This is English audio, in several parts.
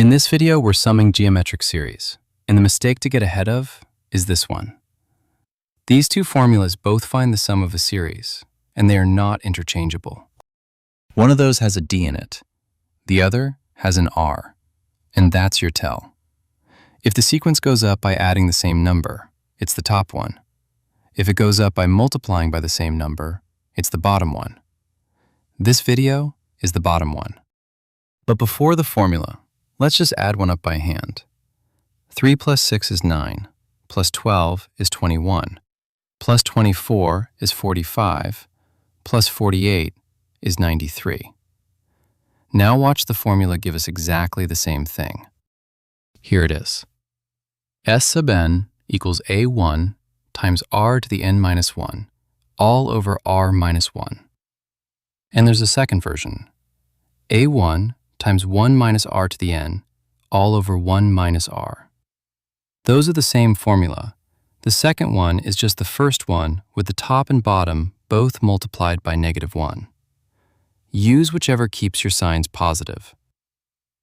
In this video, we're summing geometric series, and the mistake to get ahead of is this one. These two formulas both find the sum of a series, and they are not interchangeable. One of those has a D in it, the other has an R, and that's your tell. If the sequence goes up by adding the same number, it's the top one. If it goes up by multiplying by the same number, it's the bottom one. This video is the bottom one. But before the formula, let's just add one up by hand. 3 plus 6 is 9, plus 12 is 21, plus 24 is 45, plus 48 is 93. Now watch the formula give us exactly the same thing. Here it is. S sub n equals a1 times r to the n minus 1, all over r minus 1. And there's a second version. a1 times 1 minus r to the n, all over 1 minus r. Those are the same formula. The second one is just the first one with the top and bottom both multiplied by -1. Use whichever keeps your signs positive.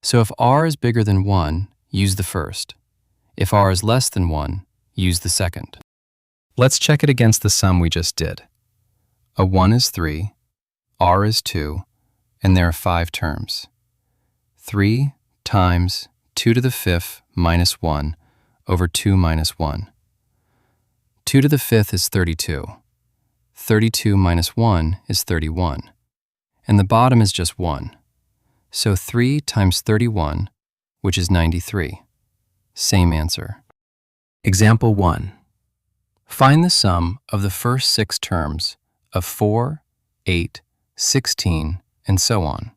So if r is bigger than 1, use the first. If r is less than 1, use the second. Let's check it against the sum we just did. A 1 is 3, r is 2, and there are 5 terms. 3 times 2 to the 5th minus 1 over 2 minus 1. 2 to the 5th is 32. 32 minus 1 is 31. And the bottom is just 1. So 3 times 31, which is 93. Same answer. Example 1. Find the sum of the first 6 terms of 4, 8, 16, and so on.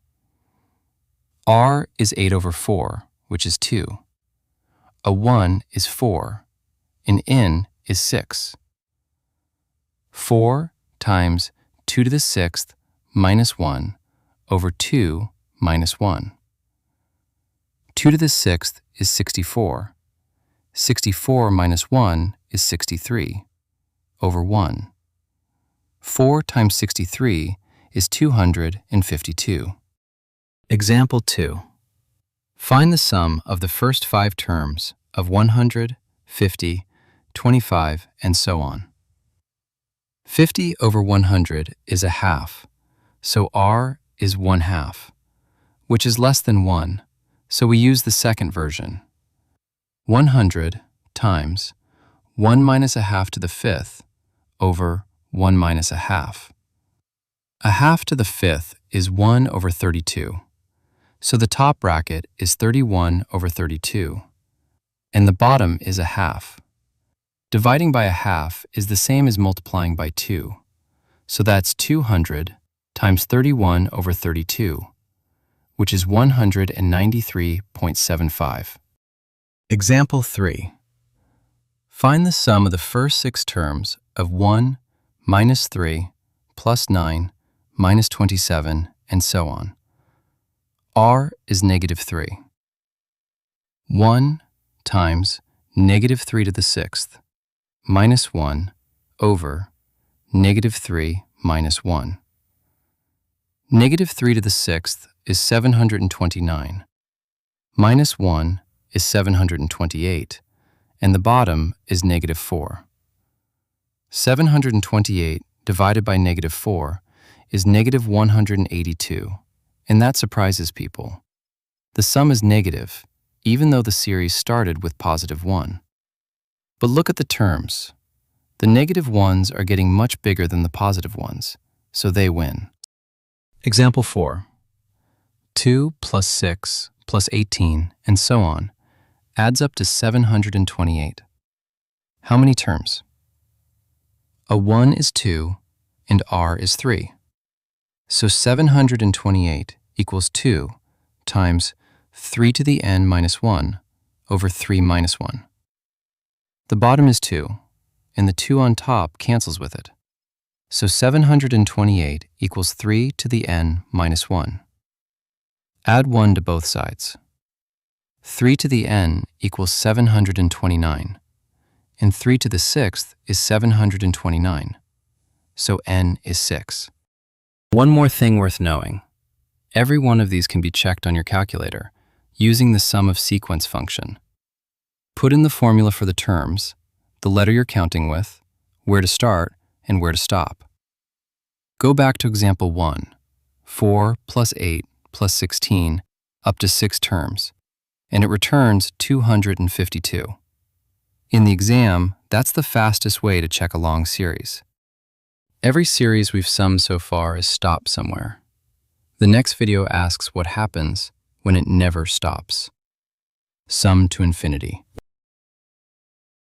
R is 8 over 4, which is 2. A 1 is 4. An n is 6. 4 times 2 to the 6th minus 1 over 2 minus 1. 2 to the 6th is 64. 64 minus 1 is 63 over 1. 4 times 63 is 252. Example 2. Find the sum of the first 5 terms of 100, 50, 25, and so on. 50 over 100 is a half, so r is 1/2, which is less than 1, so we use the second version. 100 times 1 minus a half to the 5th over 1 minus a half. A half to the 5th is 1 over 32. So the top bracket is 31 over 32, and the bottom is a half. Dividing by a half is the same as multiplying by 2, so that's 200 times 31 over 32, which is 193.75. Example 3. Find the sum of the first 6 terms of 1, minus 3, plus 9, minus 27, and so on. R is -3. 1 times -3 to the 6th minus 1 over -3 minus 1. -3 to the 6th is 729. Minus 1 is 728, and the bottom is -4. 728 divided by -4 is -182. And that surprises people. The sum is negative, even though the series started with +1. But look at the terms. The negative ones are getting much bigger than the positive ones, so they win. Example 4. 2 plus 6 plus 18, and so on, adds up to 728. How many terms? A 1 is 2, and r is 3. So 728 equals 2 times 3 to the n minus 1 over 3 minus 1. The bottom is 2, and the 2 on top cancels with it. So 728 equals 3 to the n minus 1. Add 1 to both sides. 3 to the n equals 729, and 3 to the 6th is 729, so n is 6. One more thing worth knowing. Every one of these can be checked on your calculator, using the sum of sequence function. Put in the formula for the terms, the letter you're counting with, where to start, and where to stop. Go back to example 1, 4 plus 8 plus 16, up to 6 terms, and it returns 252. In the exam, that's the fastest way to check a long series. Every series we've summed so far is stopped somewhere. The next video asks what happens when it never stops. Sum to infinity.